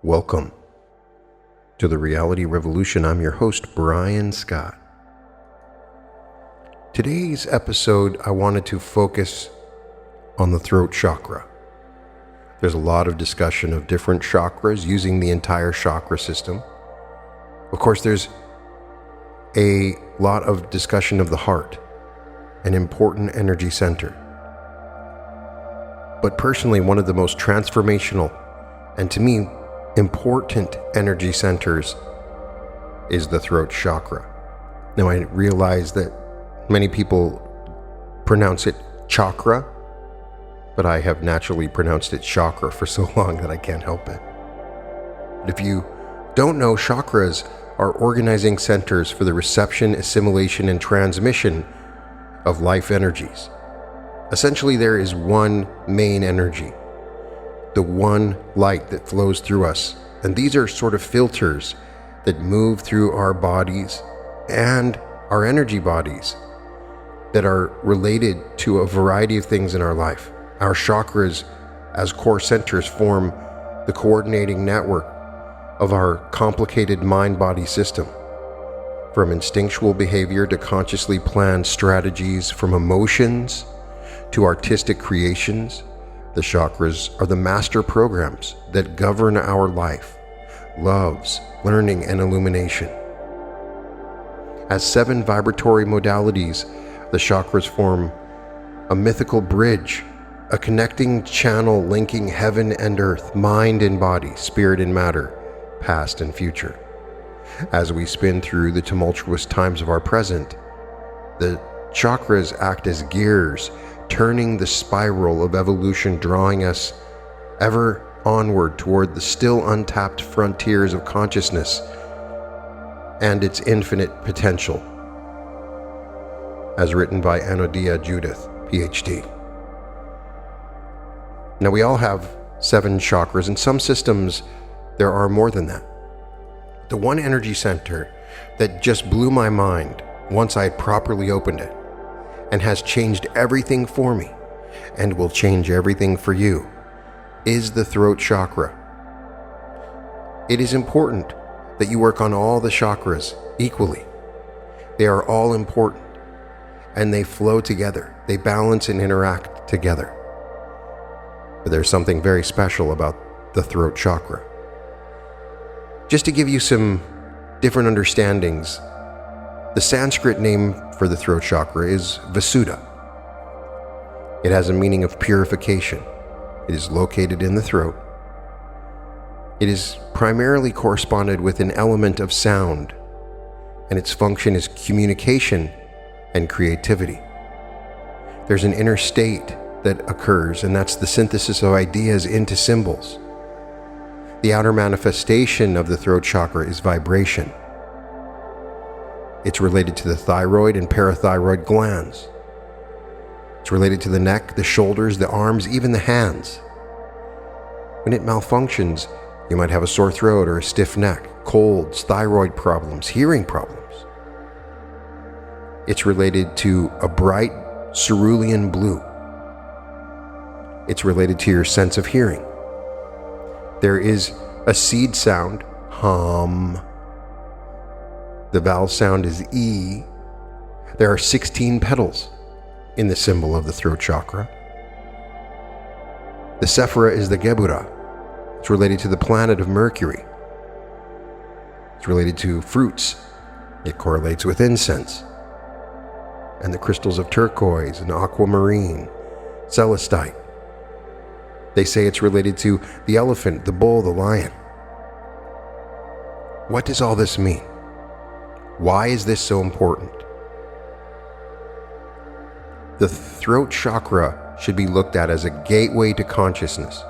Welcome to the Reality Revolution. I'm your host, Brian Scott. Today's episode, I wanted to focus on the throat chakra. There's a lot of discussion of different chakras using the entire chakra system. Of course, there's a lot of discussion of the heart, an important energy center. But personally, one of the most transformational and to me important energy centers is the throat chakra. Now, I realize that many people pronounce it chakra, but I have naturally pronounced it chakra for so long that I can't help it. But if you don't know, chakras are organizing centers for the reception, assimilation, and transmission of life energies. Essentially, there is one main energy, the one light that flows through us. And these are sort of filters that move through our bodies and our energy bodies that are related to a variety of things in our life. Our chakras as core centers form the coordinating network of our complicated mind-body system. From instinctual behavior to consciously planned strategies, from emotions to artistic creations, the chakras are the master programs that govern our life, loves, learning, and illumination. As 7 vibratory modalities, the chakras form a mythical bridge, a connecting channel linking heaven and earth, mind and body, spirit and matter, past and future. As we spin through the tumultuous times of our present, the chakras act as gears, turning the spiral of evolution, drawing us ever onward toward the still untapped frontiers of consciousness and its infinite potential. As written by Anodia Judith, PhD. Now, we all have 7 chakras. In some systems, there are more than that. The one energy center that just blew my mind once I had properly opened it, and has changed everything for me, and will change everything for you, is the throat chakra. It is important that you work on all the chakras equally. They are all important, and they flow together. They balance and interact together. But there's something very special about the throat chakra. Just to give you some different understandings, the Sanskrit name for the throat chakra is vishuddha. It has a meaning of purification. It is located in the throat. It is primarily corresponded with an element of sound, and its function is communication and creativity. There's an inner state that occurs, and that's the synthesis of ideas into symbols. The outer manifestation of the throat chakra is vibration. It's related to the thyroid and parathyroid glands. It's related to the neck, the shoulders, the arms, even the hands. When it malfunctions, you might have a sore throat or a stiff neck, colds, thyroid problems, hearing problems. It's related to a bright cerulean blue. It's related to your sense of hearing. There is a seed sound, hum. The vowel sound is E. There are 16 petals in the symbol of the throat chakra. The sephira is the Gebura. It's related to the planet of Mercury. It's related to fruits. It correlates with incense. And the crystals of turquoise and aquamarine, celestite. They say it's related to the elephant, the bull, the lion. What does all this mean? Why is this so important? The throat chakra should be looked at as a gateway to consciousness.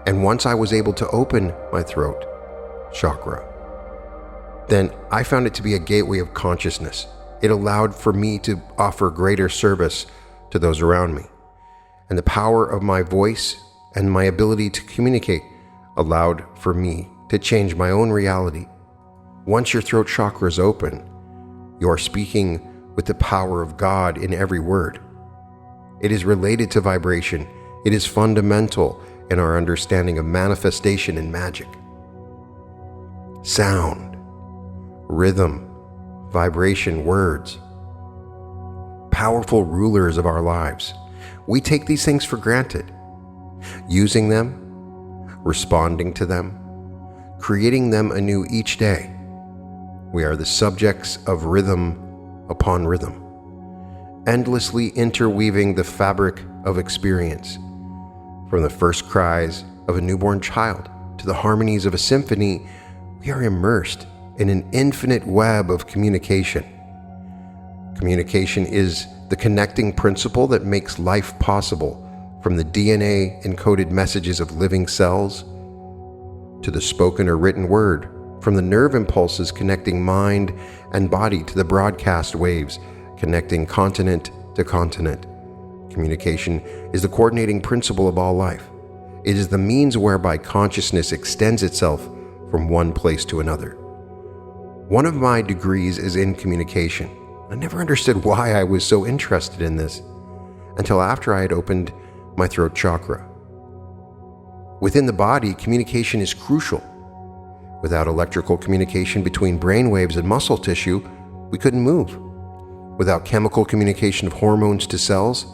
And once I was able to open my throat chakra, then I found it to be a gateway of consciousness. It allowed for me to offer greater service to those around me. And the power of my voice and my ability to communicate allowed for me to change my own reality. Once your throat chakra is open, you are speaking with the power of God in every word. It is related to vibration. It is fundamental. in our understanding of manifestation and magic. Sound, rhythm, vibration, words. Powerful rulers of our lives. We take these things for granted, using them, responding to them, creating them anew each day. We are the subjects of rhythm upon rhythm, endlessly interweaving the fabric of experience, from the first cries of a newborn child to the harmonies of a symphony. We are immersed in an infinite web of communication. Communication is the connecting principle that makes life possible, from the DNA-encoded messages of living cells to the spoken or written word, from the nerve impulses connecting mind and body to the broadcast waves connecting continent to continent. Communication is the coordinating principle of all life. It is the means whereby consciousness extends itself from one place to another. One of my degrees is in communication. I never understood why I was so interested in this until after I had opened my throat chakra. Within the body, communication is crucial. Without electrical communication between brain waves and muscle tissue, we couldn't move. Without chemical communication of hormones to cells,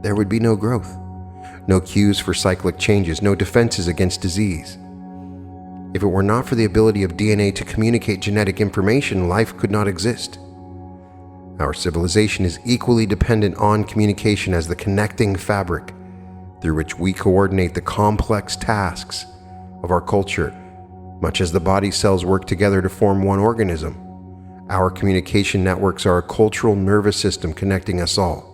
there would be no growth, no cues for cyclic changes, no defenses against disease. If it were not for the ability of DNA to communicate genetic information, life could not exist. Our civilization is equally dependent on communication as the connecting fabric through which we coordinate the complex tasks of our culture. Much as the body cells work together to form one organism, our communication networks are a cultural nervous system connecting us all.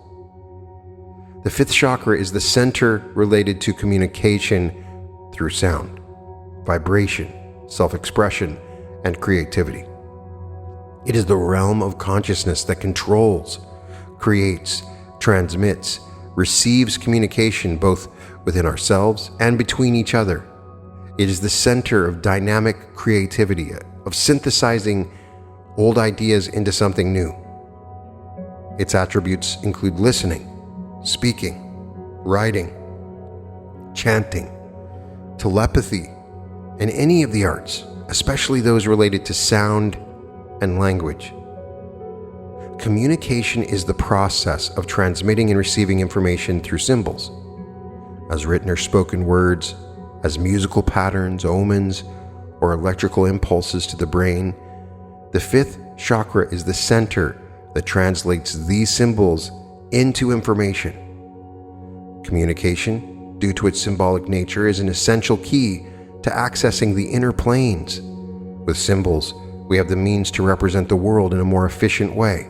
The fifth chakra is the center related to communication through sound, vibration, self-expression, and creativity. It is the realm of consciousness that controls, creates, transmits, receives communication both within ourselves and between each other. It is the center of dynamic creativity, of synthesizing old ideas into something new. Its attributes include listening, speaking, writing, chanting, telepathy, and any of the arts, especially those related to sound and language. Communication is the process of transmitting and receiving information through symbols, as written or spoken words, as musical patterns, omens, or electrical impulses to the brain. The fifth chakra is the center that translates these symbols into information. Communication, due to its symbolic nature, is an essential key to accessing the inner planes. With symbols, we have the means to represent the world in a more efficient way,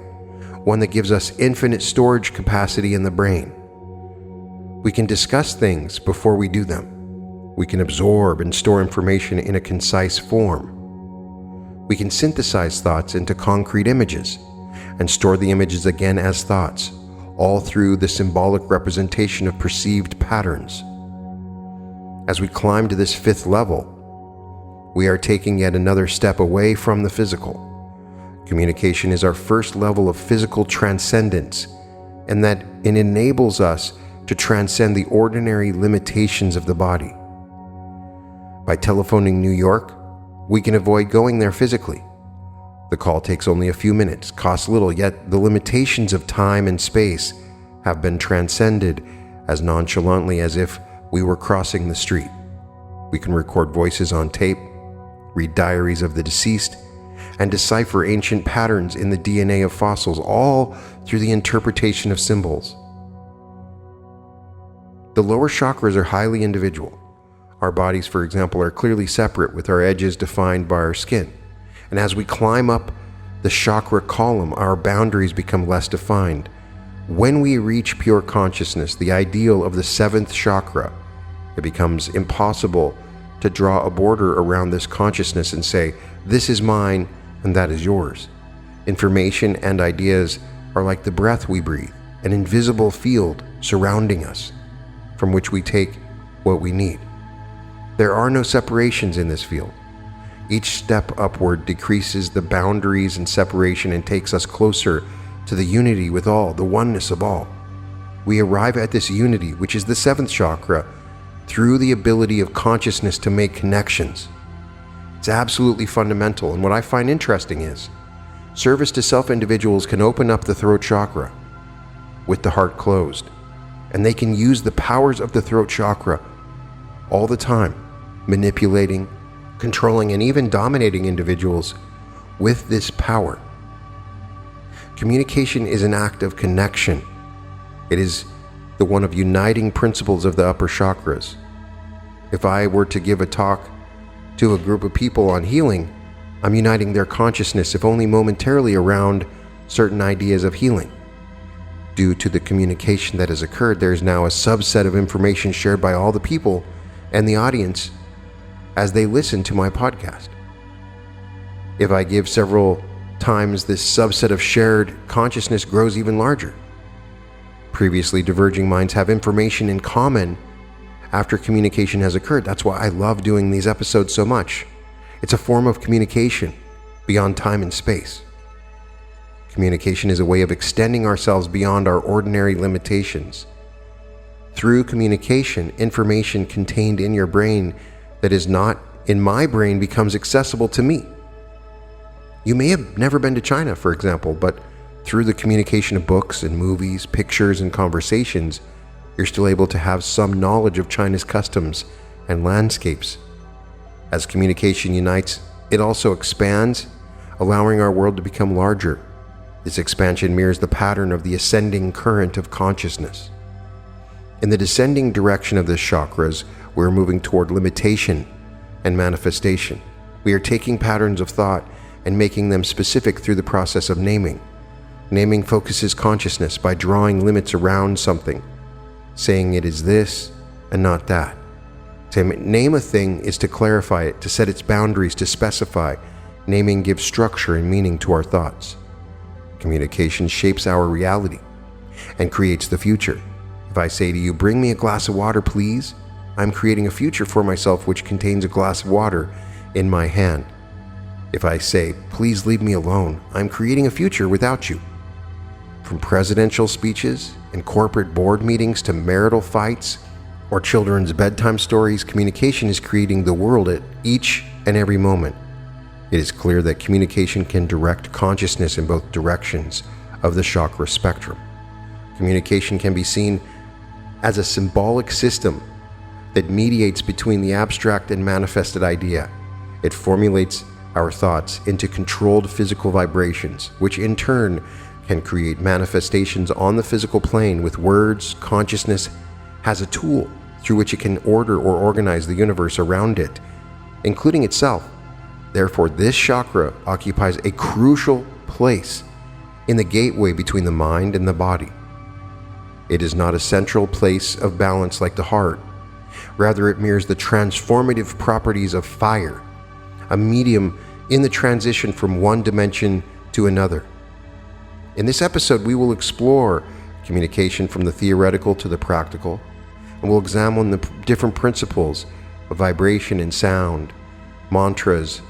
one that gives us infinite storage capacity in the brain. We can discuss things before we do them. We can absorb and store information in a concise form. We can synthesize thoughts into concrete images and store the images again as thoughts, all through the symbolic representation of perceived patterns. As we climb to this fifth level, we are taking yet another step away from the physical. Communication is our first level of physical transcendence, and that it enables us to transcend the ordinary limitations of the body. By telephoning New York, we can avoid going there physically. The call takes only a few minutes, costs little, yet the limitations of time and space have been transcended as nonchalantly as if we were crossing the street. We can record voices on tape, read diaries of the deceased, and decipher ancient patterns in the DNA of fossils, all through the interpretation of symbols. The lower chakras are highly individual. Our bodies, for example, are clearly separate, with our edges defined by our skin. And as we climb up the chakra column, our boundaries become less defined. When we reach pure consciousness, the ideal of the seventh chakra, it becomes impossible to draw a border around this consciousness and say, this is mine and that is yours. Information and ideas are like the breath we breathe, an invisible field surrounding us, from which we take what we need. There are no separations in this field. Each step upward decreases the boundaries and separation and takes us closer to the unity with all, the oneness of all. We arrive at this unity, which is the seventh chakra, through the ability of consciousness to make connections. It's absolutely fundamental, and what I find interesting is service to self individuals can open up the throat chakra with the heart closed, and they can use the powers of the throat chakra all the time, manipulating, controlling, and even dominating individuals with this power. Communication is an act of connection. It is the one of uniting principles of the upper chakras. If I were to give a talk to a group of people on healing, I'm uniting their consciousness, if only momentarily, around certain ideas of healing. Due to the communication that has occurred, there is now a subset of information shared by all the people and the audience as they listen to my podcast. If I give several times, this subset of shared consciousness grows even larger. Previously diverging minds have information in common after communication has occurred. That's why I love doing these episodes so much. It's a form of communication beyond time and space. Communication is a way of extending ourselves beyond our ordinary limitations. Through communication, information contained in your brain that is not in my brain becomes accessible to me. You may have never been to China, for example, but through the communication of books and movies, pictures and conversations, you're still able to have some knowledge of China's customs and landscapes. As communication unites, it also expands, allowing our world to become larger. This expansion mirrors the pattern of the ascending current of consciousness. In the descending direction of the chakras, we're moving toward limitation and manifestation. We are taking patterns of thought and making them specific through the process of naming. Naming focuses consciousness by drawing limits around something, saying it is this and not that. To name a thing is to clarify it, to set its boundaries, to specify. Naming gives structure and meaning to our thoughts. Communication shapes our reality and creates the future. If I say to you, "Bring me a glass of water, please," I'm creating a future for myself which contains a glass of water in my hand. If I say, "Please leave me alone," I'm creating a future without you. From presidential speeches and corporate board meetings to marital fights or children's bedtime stories, communication is creating the world at each and every moment. It is clear that communication can direct consciousness in both directions of the chakra spectrum. Communication can be seen as a symbolic system that mediates between the abstract and manifested idea. It formulates our thoughts into controlled physical vibrations, which in turn can create manifestations on the physical plane. With words, consciousness has a tool through which it can order or organize the universe around it, including itself. Therefore, this chakra occupies a crucial place in the gateway between the mind and the body. It is not a central place of balance like the heart. Rather, it mirrors the transformative properties of fire, a medium in the transition from one dimension to another. In this episode, we will explore communication from the theoretical to the practical, and we'll examine the different principles of vibration and sound, mantras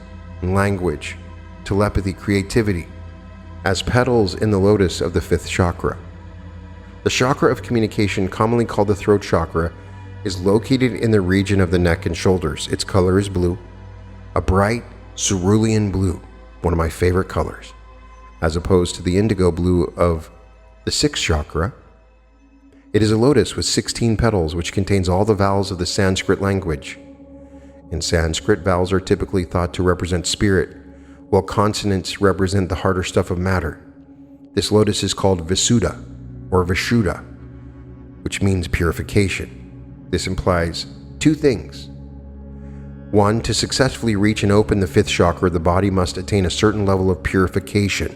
and language, telepathy, creativity, as petals in the lotus of the fifth chakra. The chakra of communication, commonly called the throat chakra, is located in the region of the neck and shoulders. Its color is blue, a bright cerulean blue, one of my favorite colors, as opposed to the indigo blue of the sixth chakra. It is a lotus with 16 petals, which contains all the vowels of the Sanskrit language. In Sanskrit, vowels are typically thought to represent spirit, while consonants represent the harder stuff of matter. This lotus is called vishuddha, or vishuddha, which means purification. This implies two things. One, to successfully reach and open the fifth chakra, the body must attain a certain level of purification.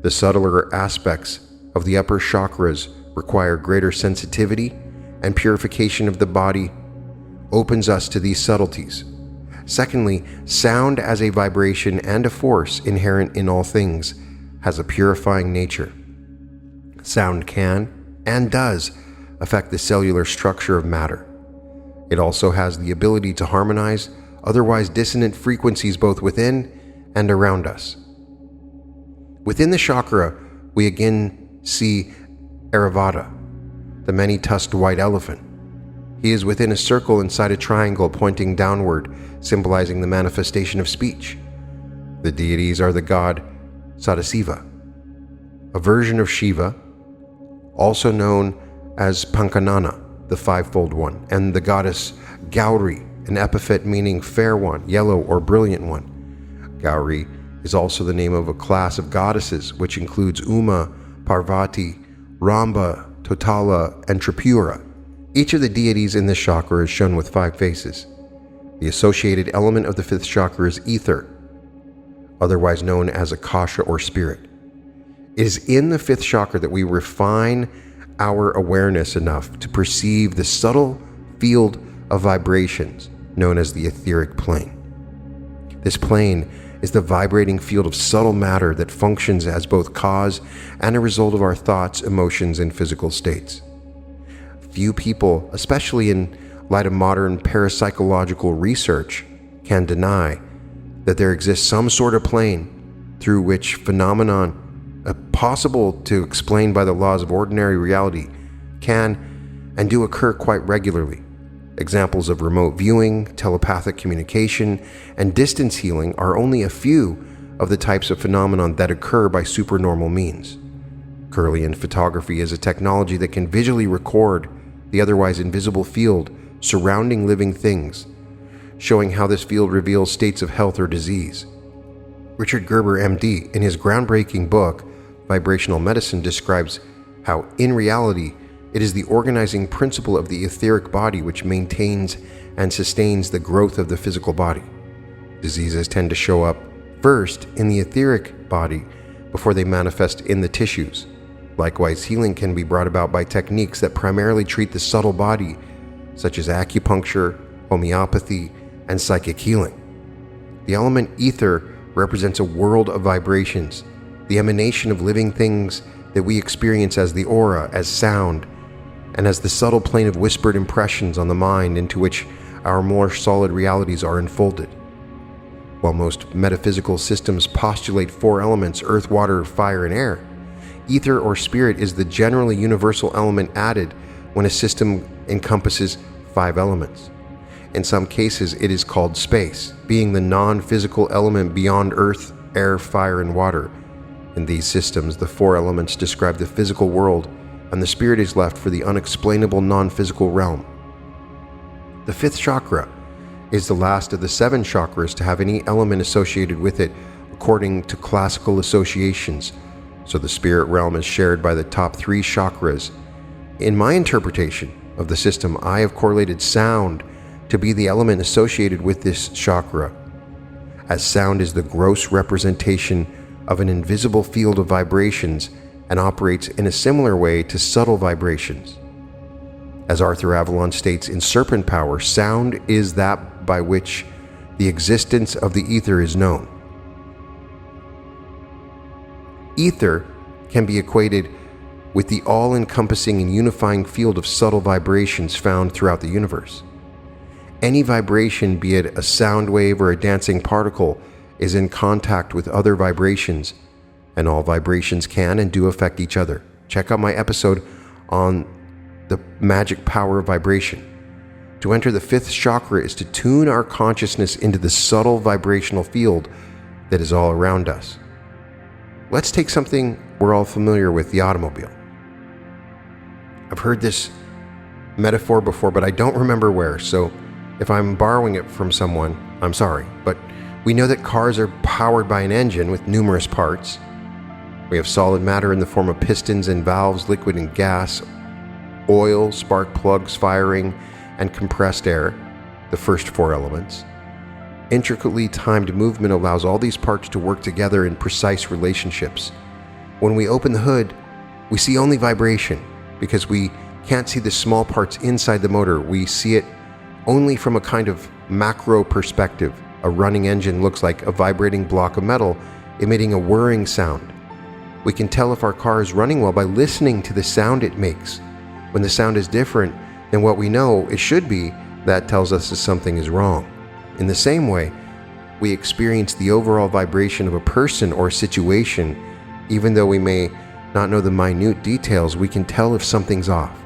The subtler aspects of the upper chakras require greater sensitivity, and purification of the body opens us to these subtleties. Secondly, sound as a vibration and a force inherent in all things has a purifying nature. Sound can and does affect the cellular structure of matter. It also has the ability to harmonize otherwise dissonant frequencies both within and around us. Within the chakra, we again see Airavata, the many-tusked white elephant. He is within a circle inside a triangle pointing downward, symbolizing the manifestation of speech. The deities are the god Sadasiva, a version of Shiva, also known as Pankanana, the fivefold one, and the goddess Gauri, an epithet meaning fair one, yellow, or brilliant one. Gauri is also the name of a class of goddesses, which includes Uma, Parvati, Ramba, Totala, and Tripura. Each of the deities in this chakra is shown with 5 faces. The associated element of the 5th chakra is ether, otherwise known as akasha or spirit. It is in the 5th chakra that we refine our awareness enough to perceive the subtle field of vibrations known as the etheric plane. This plane is the vibrating field of subtle matter that functions as both cause and a result of our thoughts, emotions, and physical states. Few people, especially in light of modern parapsychological research, can deny that there exists some sort of plane through which phenomenon possible to explain by the laws of ordinary reality can and do occur quite regularly. Examples of remote viewing, telepathic communication, and distance healing are only a few of the types of phenomenon that occur by supernormal means. Kirlian photography is a technology that can visually record the otherwise invisible field surrounding living things, showing how this field reveals states of health or disease. Richard Gerber, MD, in his groundbreaking book, Vibrational Medicine, describes how, in reality, it is the organizing principle of the etheric body which maintains and sustains the growth of the physical body. Diseases tend to show up first in the etheric body before they manifest in the tissues. Likewise, healing can be brought about by techniques that primarily treat the subtle body, such as acupuncture, homeopathy, and psychic healing. The element ether represents a world of vibrations, the emanation of living things that we experience as the aura, as sound, and as the subtle plane of whispered impressions on the mind into which our more solid realities are enfolded. While most metaphysical systems postulate 4 elements, earth, water, fire, and air, ether or spirit is the generally universal element added when a system encompasses 5 elements. In some cases, it is called space, being the non-physical element beyond earth, air, fire, and water. In these systems, the 4 elements describe the physical world, and the spirit is left for the unexplainable non-physical realm. The 5th chakra is the last of the 7 chakras to have any element associated with it according to classical associations, so the spirit realm is shared by the top 3 chakras. In my interpretation of the system, I have correlated sound to be the element associated with this chakra, as sound is the gross representation of an invisible field of vibrations and operates in a similar way to subtle vibrations. As Arthur Avalon states in Serpent Power, sound is that by which the existence of the ether is known. Ether can be equated with the all-encompassing and unifying field of subtle vibrations found throughout the universe. Any vibration, be it a sound wave or a dancing particle, is in contact with other vibrations, and all vibrations can and do affect each other. Check out my episode on the magic power of vibration. To enter the 5th chakra is to tune our consciousness into the subtle vibrational field that is all around us. Let's take something we're all familiar with, the automobile. I've heard this metaphor before, but I don't remember where, so if I'm borrowing it from someone, I'm sorry. But we know that cars are powered by an engine with numerous parts. We have solid matter in the form of pistons and valves, liquid and gas, oil, spark plugs, firing, and compressed air, the first 4 elements. Intricately timed movement allows all these parts to work together in precise relationships. When we open the hood, we see only vibration because we can't see the small parts inside the motor. We see it only from a kind of macro perspective. A running engine looks like a vibrating block of metal emitting a whirring sound. We can tell if our car is running well by listening to the sound it makes. When the sound is different than what we know it should be, that tells us that something is wrong. In the same way, we experience the overall vibration of a person or situation. Even though we may not know the minute details, we can tell if something's off.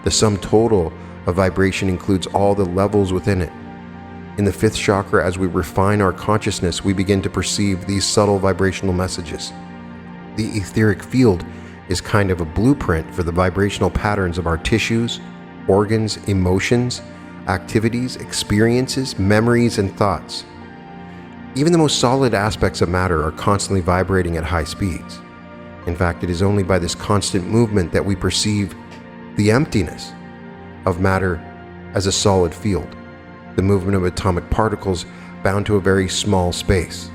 The sum total of vibration includes all the levels within it. In the fifth chakra, as we refine our consciousness, we begin to perceive these subtle vibrational messages. The etheric field is kind of a blueprint for the vibrational patterns of our tissues, organs, emotions, activities, experiences, memories, and thoughts. Even the most solid aspects of matter are constantly vibrating at high speeds. In fact, it is only by this constant movement that we perceive the emptiness of matter as a solid field, the movement of atomic particles bound to a very small space.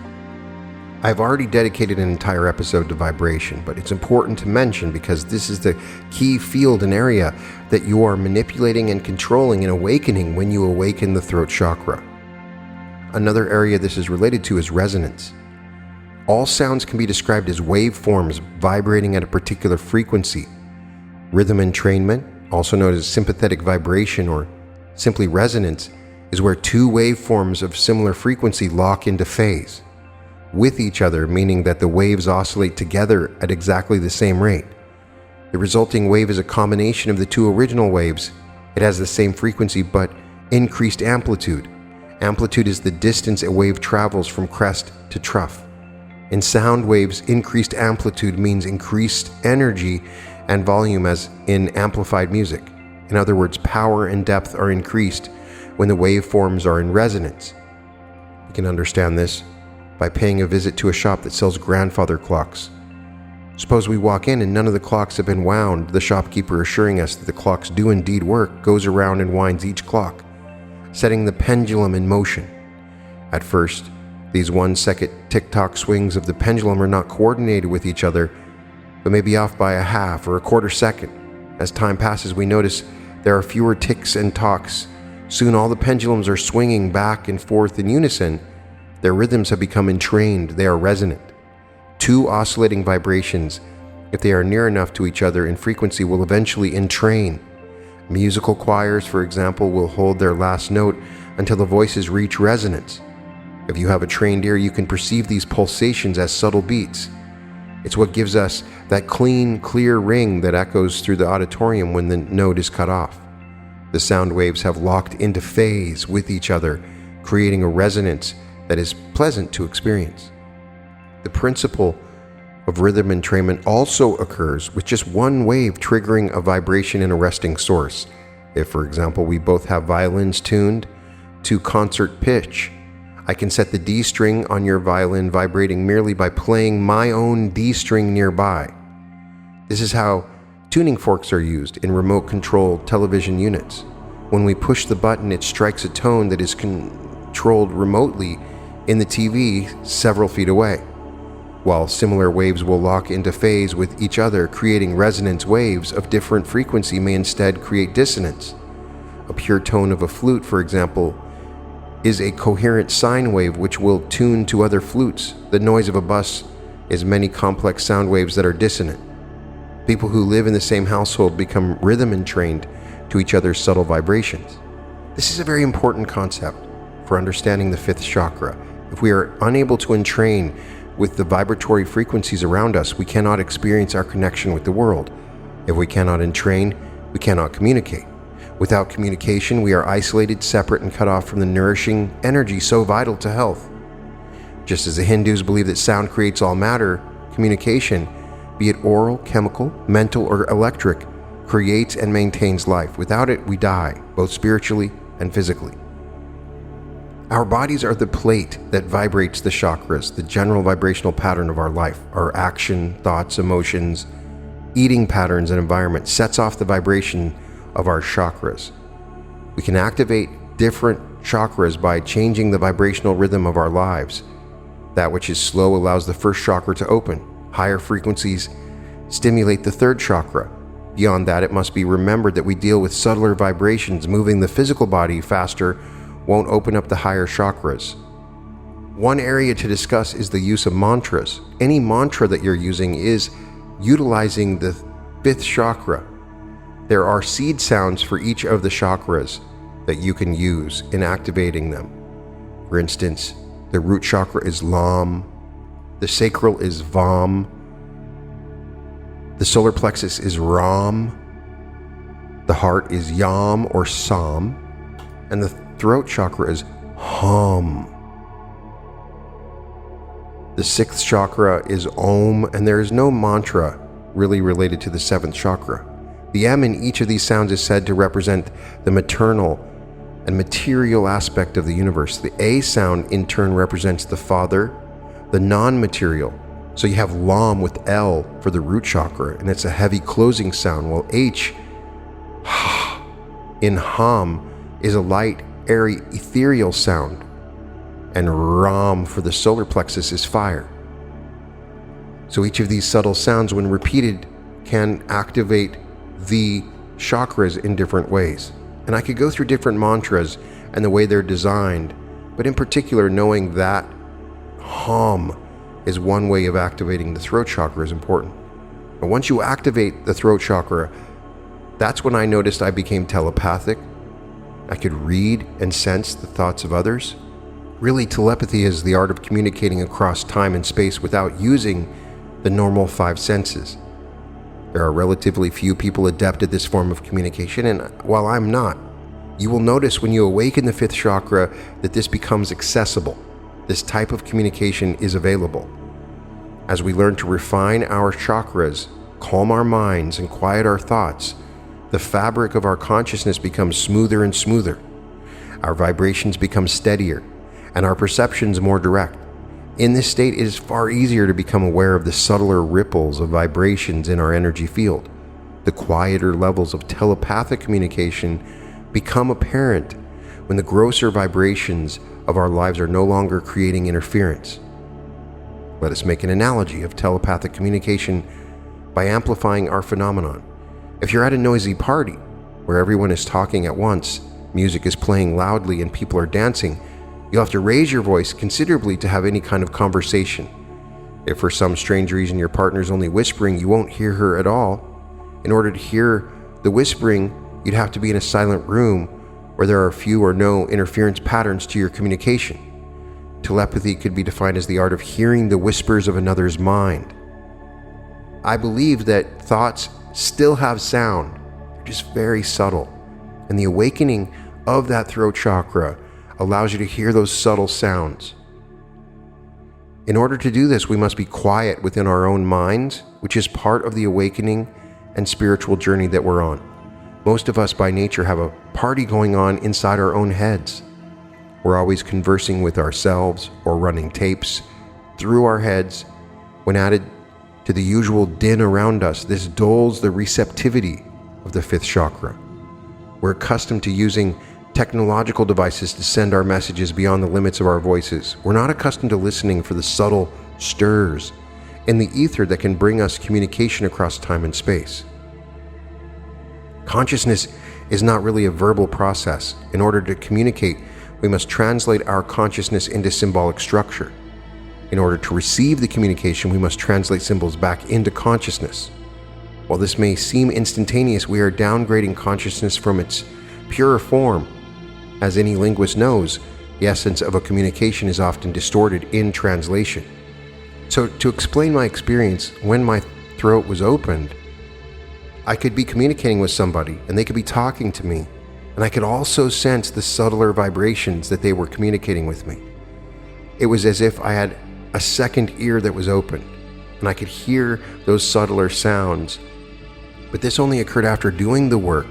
I've already dedicated an entire episode to vibration, but it's important to mention because this is the key field and area that you are manipulating and controlling and awakening when you awaken the throat chakra. Another area this is related to is resonance. All sounds can be described as waveforms vibrating at a particular frequency. Rhythm entrainment, also known as sympathetic vibration or simply resonance, is where two waveforms of similar frequency lock into phase with each other, meaning that the waves oscillate together at exactly the same rate. The resulting wave is a combination of the two original waves. It has the same frequency but increased amplitude. Amplitude is the distance a wave travels from crest to trough. In sound waves, increased amplitude means increased energy and volume, as in amplified music. In other words, power and depth are increased when the waveforms are in resonance. You can understand this by paying a visit to a shop that sells grandfather clocks. Suppose we walk in and none of the clocks have been wound. The shopkeeper, assuring us that the clocks do indeed work, goes around and winds each clock, setting the pendulum in motion. At first, these 1-second tick-tock swings of the pendulum are not coordinated with each other, but may be off by a half or a quarter second. As time passes, we notice there are fewer ticks and tocks. Soon all the pendulums are swinging back and forth in unison. Their rhythms have become entrained. They are resonant. Two oscillating vibrations, if they are near enough to each other in frequency, will eventually entrain. Musical choirs, for example, will hold their last note until the voices reach resonance. If you have a trained ear, you can perceive these pulsations as subtle beats. It's what gives us that clean, clear ring that echoes through the auditorium when the note is cut off. The sound waves have locked into phase with each other, creating a resonance that is pleasant to experience. The principle of rhythm entrainment also occurs with just one wave triggering a vibration in a resting source. If, for example, we both have violins tuned to concert pitch, I can set the D string on your violin vibrating merely by playing my own D string nearby. This is how tuning forks are used in remote-controlled television units. When we push the button, it strikes a tone that is controlled remotely in the TV several feet away, while similar waves will lock into phase with each other, creating resonance. Waves of different frequency may instead create dissonance. A pure tone of a flute, for example, is a coherent sine wave which will tune to other flutes. The noise of a bus is many complex sound waves that are dissonant. People who live in the same household become rhythm entrained to each other's subtle vibrations. This is a very important concept for understanding the fifth chakra. If we are unable to entrain with the vibratory frequencies around us, we cannot experience our connection with the world. If we cannot entrain, we cannot communicate. Without communication, we are isolated, separate, and cut off from the nourishing energy so vital to health. Just as the Hindus believe that sound creates all matter, communication, be it oral, chemical, mental, or electric, creates and maintains life. Without it, we die, both spiritually and physically. Our bodies are the plate that vibrates the chakras, the general vibrational pattern of our life. Our action, thoughts, emotions, eating patterns, and environment sets off the vibration of our chakras. We can activate different chakras by changing the vibrational rhythm of our lives. That which is slow allows the first chakra to open. Higher frequencies stimulate the third chakra. Beyond that, it must be remembered that we deal with subtler vibrations. Moving the physical body faster won't open up the higher chakras. One area to discuss is the use of mantras. Any mantra that you're using is utilizing the fifth chakra. There are seed sounds for each of the chakras that you can use in activating them. For instance, the root chakra is Lam, the sacral is Vam, the solar plexus is Ram, The heart is yam or sam, and the throat chakra is hum. The sixth chakra is om, and there is no mantra really related to the seventh chakra. The M in each of these sounds is said to represent the maternal and material aspect of the universe. The A sound in turn represents the father, the non-material. So you have lam with L for the root chakra, and it's a heavy closing sound, while H in hum is a light, airy, ethereal sound, and ram for the solar plexus is fire. So each of these subtle sounds, when repeated, can activate the chakras in different ways. And I could go through different mantras and the way they're designed, but in particular, knowing that hum is one way of activating the throat chakra is important. But once you activate the throat chakra, that's when I noticed I became telepathic. I could read and sense the thoughts of others. Really, telepathy is the art of communicating across time and space without using the normal five senses. There are relatively few people adept at this form of communication, and while I'm not, you will notice when you awaken the fifth chakra that this becomes accessible. This type of communication is available. As we learn to refine our chakras, calm our minds, and quiet our thoughts, the fabric of our consciousness becomes smoother and smoother. Our vibrations become steadier, and our perceptions more direct. In this state, it is far easier to become aware of the subtler ripples of vibrations in our energy field. The quieter levels of telepathic communication become apparent when the grosser vibrations of our lives are no longer creating interference. Let us make an analogy of telepathic communication by amplifying our phenomenon. If you're at a noisy party where everyone is talking at once, music is playing loudly, and people are dancing, you'll have to raise your voice considerably to have any kind of conversation. If for some strange reason your partner's only whispering, you won't hear her at all. In order to hear the whispering, you'd have to be in a silent room where there are few or no interference patterns to your communication. Telepathy could be defined as the art of hearing the whispers of another's mind. I believe that thoughts still have sound. They're just very subtle. And the awakening of that throat chakra allows you to hear those subtle sounds. In order to do this, we must be quiet within our own minds, which is part of the awakening and spiritual journey that we're on. Most of us by nature have a party going on inside our own heads. We're always conversing with ourselves or running tapes through our heads. When added to the usual din around us, this dulls the receptivity of the fifth chakra. We're accustomed to using technological devices to send our messages beyond the limits of our voices. We're not accustomed to listening for the subtle stirs in the ether that can bring us communication across time and space. Consciousness is not really a verbal process. In order to communicate, we must translate our consciousness into symbolic structure. In order to receive the communication, we must translate symbols back into consciousness. While this may seem instantaneous, we are downgrading consciousness from its pure form. As any linguist knows, the essence of a communication is often distorted in translation. So to explain my experience, when my throat was opened, I could be communicating with somebody and they could be talking to me, and I could also sense the subtler vibrations that they were communicating with me. It was as if I had a second ear that was open, and I could hear those subtler sounds. But this only occurred after doing the work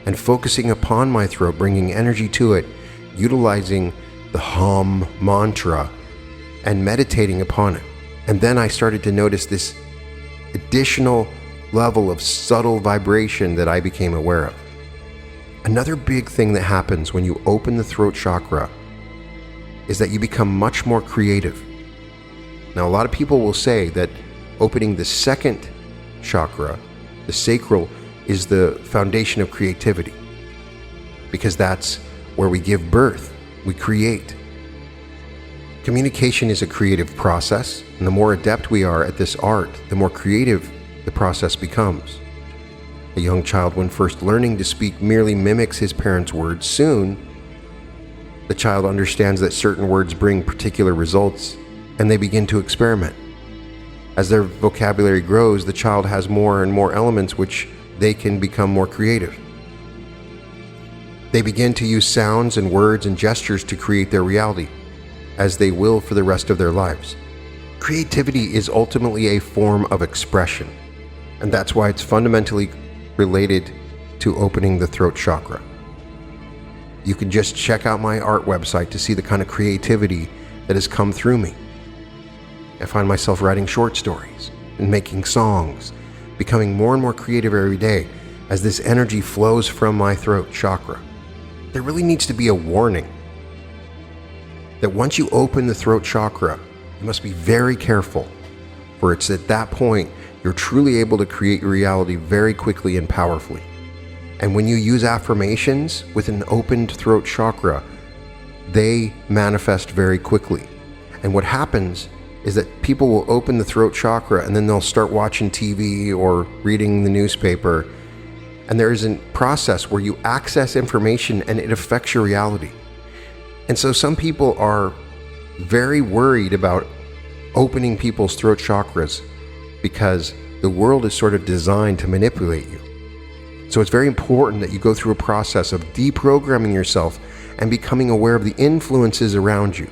and focusing upon my throat, bringing energy to it, utilizing the hum mantra and meditating upon it. And then I started to notice this additional level of subtle vibration that I became aware of. Another big thing that happens when you open the throat chakra is that you become much more creative. Now, a lot of people will say that opening the second chakra, the sacral, is the foundation of creativity, because that's where we give birth, we create. Communication is a creative process, and the more adept we are at this art, the more creative the process becomes. A young child, when first learning to speak, merely mimics his parents' words. Soon, the child understands that certain words bring particular results, and they begin to experiment. As their vocabulary grows, the child has more and more elements which they can become more creative. They begin to use sounds and words and gestures to create their reality, as they will for the rest of their lives. Creativity is ultimately a form of expression, and that's why it's fundamentally related to opening the throat chakra. You can just check out my art website to see the kind of creativity that has come through me. I find myself writing short stories and making songs, becoming more and more creative every day as this energy flows from my throat chakra. There really needs to be a warning that once you open the throat chakra, you must be very careful, for it's at that point you're truly able to create your reality very quickly and powerfully. And when you use affirmations with an opened throat chakra, they manifest very quickly. And what happens is that people will open the throat chakra and then they'll start watching TV or reading the newspaper. And there is a process where you access information and it affects your reality. And so some people are very worried about opening people's throat chakras because the world is sort of designed to manipulate you. So it's very important that you go through a process of deprogramming yourself and becoming aware of the influences around you.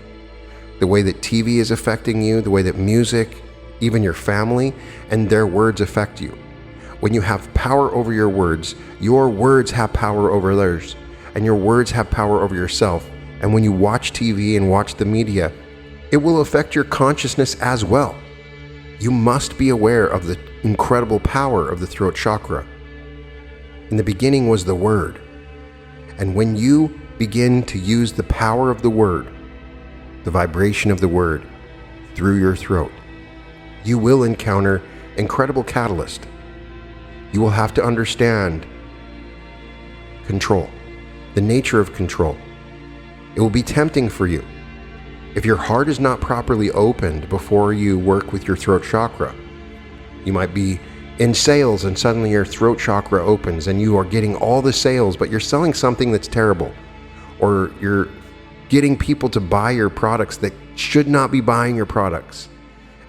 The way that TV is affecting you, the way that music, even your family, and their words affect you. When you have power over your words have power over others, and your words have power over yourself. And when you watch TV and watch the media, it will affect your consciousness as well. You must be aware of the incredible power of the throat chakra. In the beginning was the word. And when you begin to use the power of the word, the vibration of the word through your throat, you will encounter incredible catalyst. You will have to understand control, the nature of control. It will be tempting for you. If your heart is not properly opened before you work with your throat chakra, you might be in sales and suddenly your throat chakra opens and you are getting all the sales, but you're selling something that's terrible, or you're getting people to buy your products that should not be buying your products.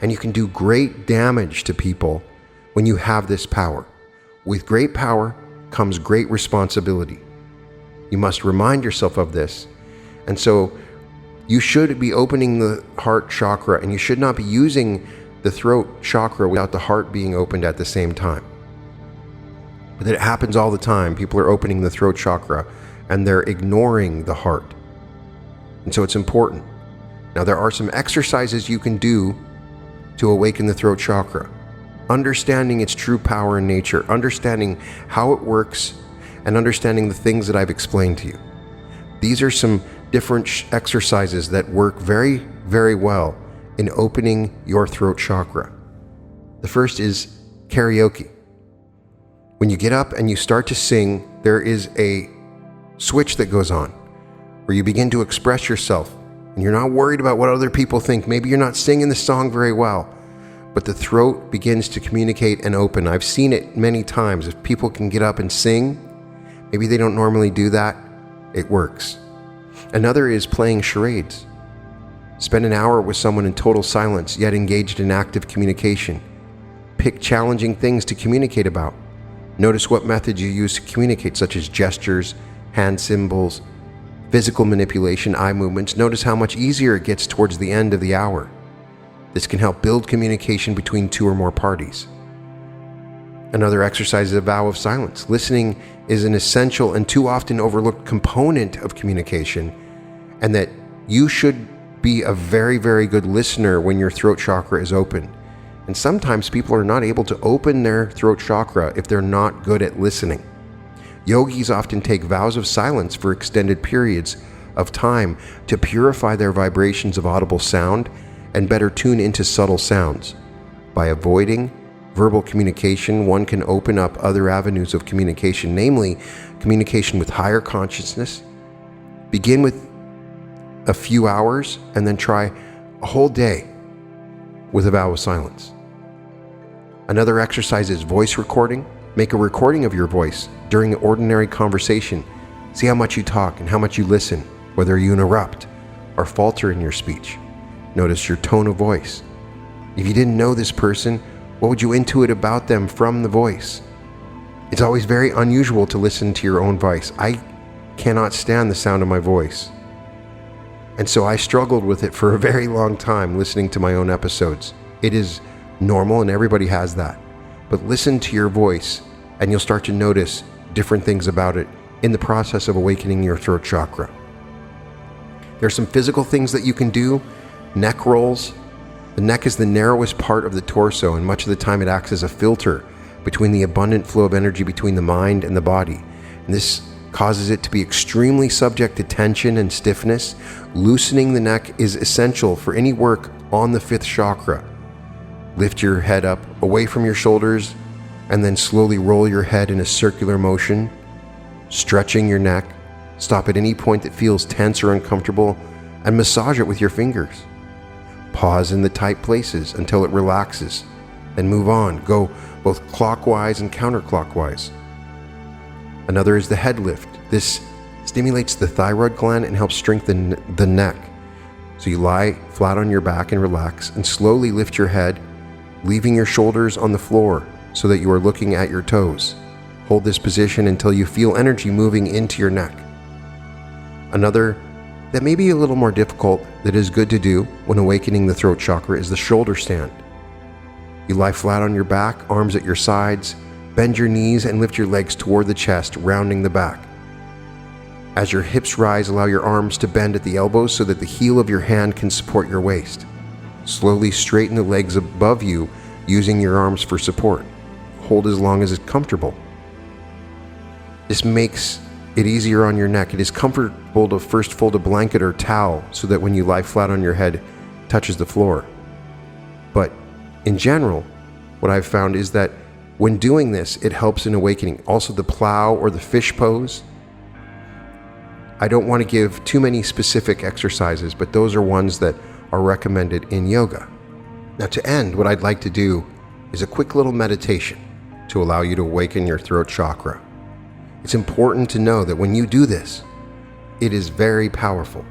And you can do great damage to people when you have this power. With great power comes great responsibility. You must remind yourself of this. And so you should be opening the heart chakra, and you should not be using the throat chakra without the heart being opened at the same time. But it happens all the time. People are opening the throat chakra and they're ignoring the heart. And so it's important. Now, there are some exercises you can do to awaken the throat chakra. Understanding its true power and nature, understanding how it works, and understanding the things that I've explained to you. These are some different exercises that work very, very well in opening your throat chakra. The first is karaoke. When you get up and you start to sing, there is a switch that goes on where you begin to express yourself, and you're not worried about what other people think. Maybe you're not singing the song very well, but the throat begins to communicate and open. I've seen it many times. If people can get up and sing, maybe they don't normally do that, it works. Another is playing charades. Spend an hour with someone in total silence, yet engaged in active communication. Pick challenging things to communicate about. Notice what methods you use to communicate, such as gestures, hand symbols, physical manipulation, eye movements. Notice how much easier it gets towards the end of the hour. This can help build communication between two or more parties. Another exercise is a vow of silence. Listening is an essential and too often overlooked component of communication, and that you should be a very, very good listener when your throat chakra is open. And sometimes people are not able to open their throat chakra if they're not good at listening. Yogis often take vows of silence for extended periods of time to purify their vibrations of audible sound and better tune into subtle sounds. By avoiding verbal communication, one can open up other avenues of communication, namely communication with higher consciousness. Begin with a few hours and then try a whole day with a vow of silence. Another exercise is voice recording. Make a recording of your voice during ordinary conversation. See how much you talk and how much you listen, whether you interrupt or falter in your speech. Notice your tone of voice. If you didn't know this person, what would you intuit about them from the voice? It's always very unusual to listen to your own voice. I cannot stand the sound of my voice. And so I struggled with it for a very long time listening to my own episodes. It is normal and everybody has that. But listen to your voice and you'll start to notice different things about it in the process of awakening your throat chakra. There are some physical things that you can do. Neck rolls. The neck is the narrowest part of the torso, and much of the time it acts as a filter between the abundant flow of energy between the mind and the body. And this causes it to be extremely subject to tension and stiffness. Loosening the neck is essential for any work on the 5th chakra. Lift your head up away from your shoulders and then slowly roll your head in a circular motion, stretching your neck. Stop at any point that feels tense or uncomfortable and massage it with your fingers. Pause in the tight places until it relaxes, then move on. Go both clockwise and counterclockwise. Another is the head lift. This stimulates the thyroid gland and helps strengthen the neck. So you lie flat on your back and relax and slowly lift your head, leaving your shoulders on the floor so that you are looking at your toes. Hold this position until you feel energy moving into your neck. Another that may be a little more difficult that is good to do when awakening the throat chakra is the shoulder stand. You lie flat on your back, arms at your sides, bend your knees and lift your legs toward the chest, rounding the back. As your hips rise, allow your arms to bend at the elbows so that the heel of your hand can support your waist. Slowly straighten the legs above you using your arms for support. Hold as long as it's comfortable. This makes it easier on your neck. It is comfortable to first fold a blanket or towel so that when you lie flat on your head, it touches the floor. But in general, what I've found is that when doing this, it helps in awakening. Also the plow or the fish pose. I don't want to give too many specific exercises, but those are ones that are recommended in yoga. Now to end, what I'd like to do is a quick little meditation to allow you to awaken your throat chakra. It's important to know that when you do this, it is very powerful.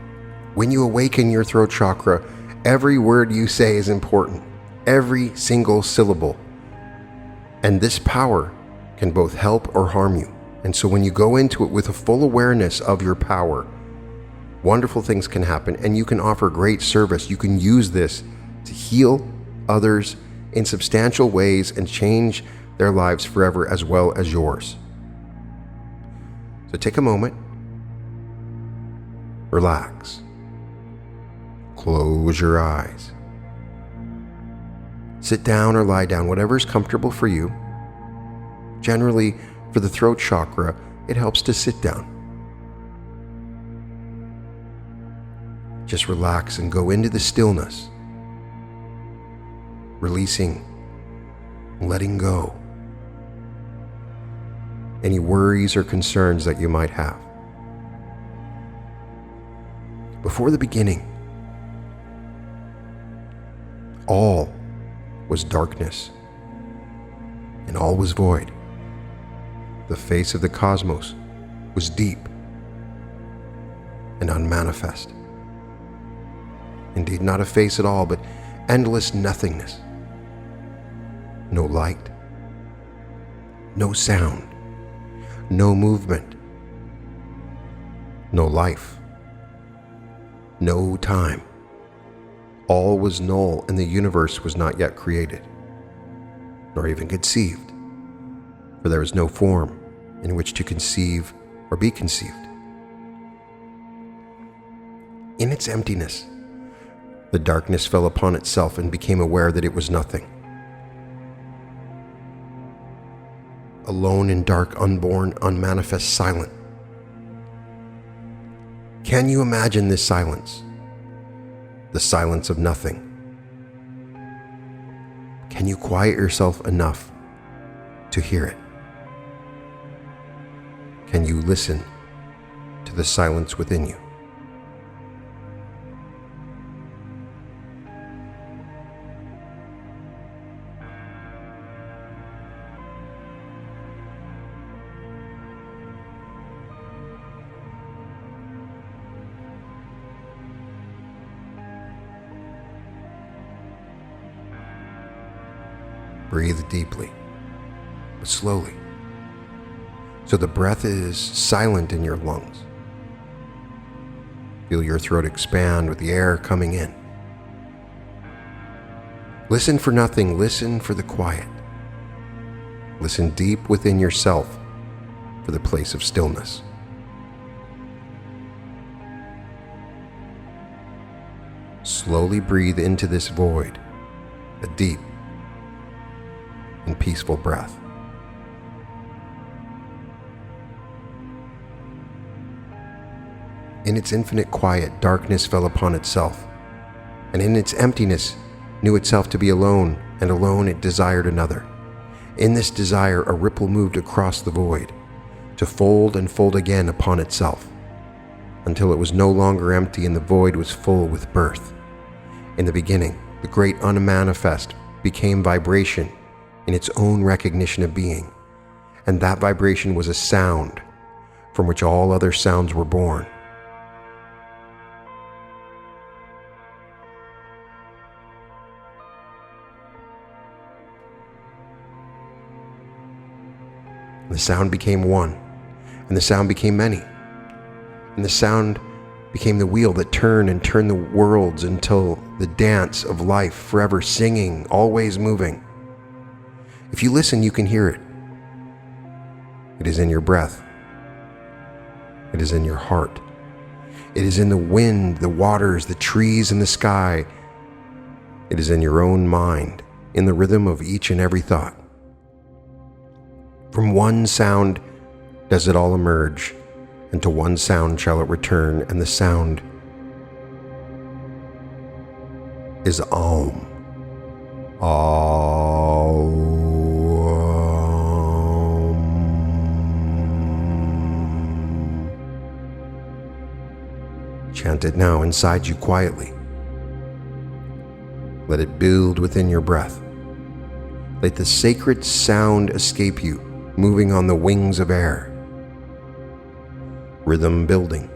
When you awaken your throat chakra, every word you say is important, every single syllable. And this power can both help or harm you. And so when you go into it with a full awareness of your power, wonderful things can happen and you can offer great service. You can use this to heal others in substantial ways and change their lives forever as well as yours. So take a moment, relax, close your eyes, sit down or lie down, whatever is comfortable for you. Generally, for the throat chakra, it helps to sit down. Just relax and go into the stillness, releasing, letting go any worries or concerns that you might have. Before the beginning, all was darkness and all was void. The face of the cosmos was deep and unmanifest. Indeed, not a face at all, but endless nothingness. No light, no sound, no movement, no life, no time. All was null and the universe was not yet created, nor even conceived, for there was no form in which to conceive or be conceived. In its emptiness, the darkness fell upon itself and became aware that it was nothing. Alone in dark, unborn, unmanifest silence. Can you imagine this silence? The silence of nothing. Can you quiet yourself enough to hear it? Can you listen to the silence within you? Breathe deeply, but slowly, so the breath is silent in your lungs. Feel your throat expand with the air coming in. Listen for nothing, listen for the quiet. Listen deep within yourself for the place of stillness. Slowly breathe into this void, a deep and peaceful breath. In its infinite quiet, darkness fell upon itself, and in its emptiness knew itself to be alone, and alone it desired another. In this desire, a ripple moved across the void, to fold and fold again upon itself, until it was no longer empty and the void was full with birth. In the beginning, the great unmanifest became vibration in its own recognition of being, and that vibration was a sound from which all other sounds were born. The sound became one, and the sound became many, and the sound became the wheel that turned and turned the worlds until the dance of life, forever singing, always moving. If you listen, you can hear it. It is in your breath. It is in your heart. It is in the wind, the waters, the trees, and the sky. It is in your own mind, in the rhythm of each and every thought. From one sound does it all emerge, and to one sound shall it return, and the sound is Om. Om. Chant it now inside you quietly. Let it build within your breath. Let the sacred sound escape you, moving on the wings of air. Rhythm building,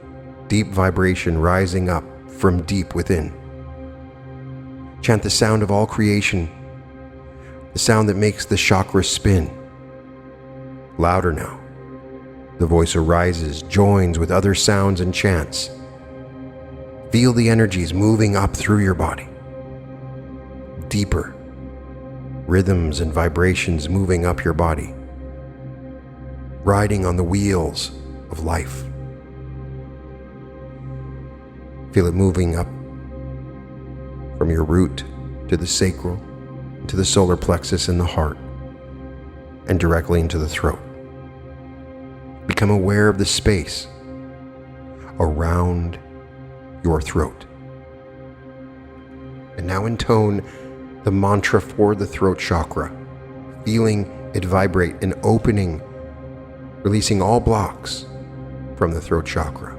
deep vibration rising up from deep within. Chant the sound of all creation, the sound that makes the chakras spin. Louder now. The voice arises, joins with other sounds and chants. Feel the energies moving up through your body. Deeper. Rhythms and vibrations moving up your body, riding on the wheels of life. Feel it moving up from your root to the sacral, to the solar plexus in the heart, and directly into the throat. Become aware of the space around your throat. And now intone the mantra for the throat chakra, feeling it vibrate and opening, releasing all blocks from the throat chakra.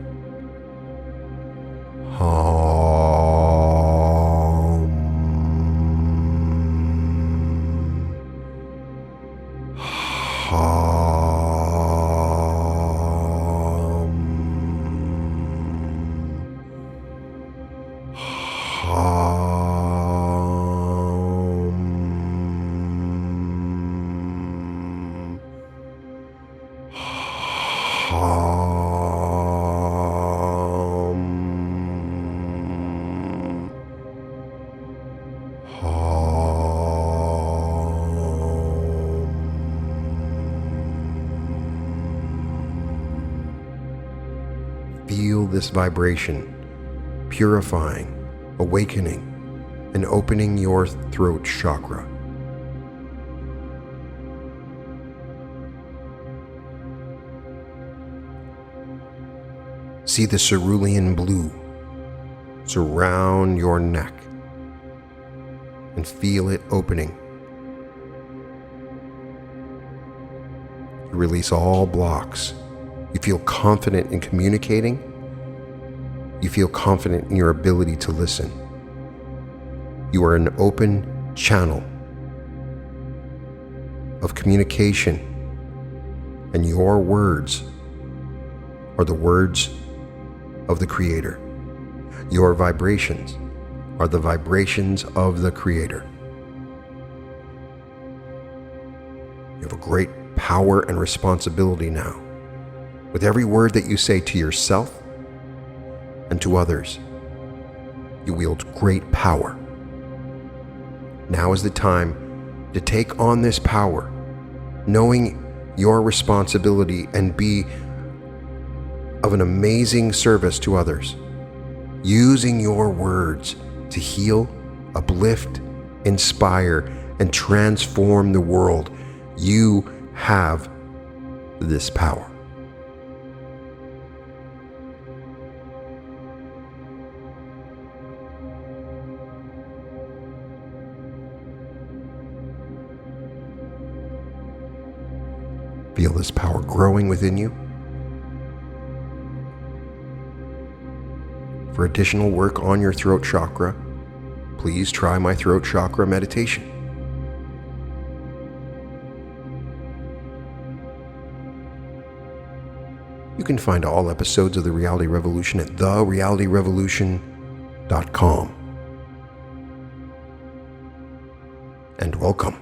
Feel this vibration purifying, awakening, and opening your throat chakra. See the cerulean blue surround your neck and feel it opening. You release all blocks. You feel confident in communicating. You feel confident in your ability to listen. You are an open channel of communication, and your words are the words of the Creator. Your vibrations are the vibrations of the Creator. You have a great power and responsibility now. With every word that you say to yourself, and to others. You wield great power. Now is the time to take on this power, knowing your responsibility, and be of an amazing service to others, using your words to heal, uplift, inspire, and transform the world. You have this power. Feel this power growing within you. For additional work on your throat chakra, please try my throat chakra meditation. You can find all episodes of The Reality Revolution at therealityrevolution.com. And welcome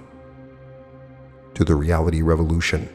to The Reality Revolution.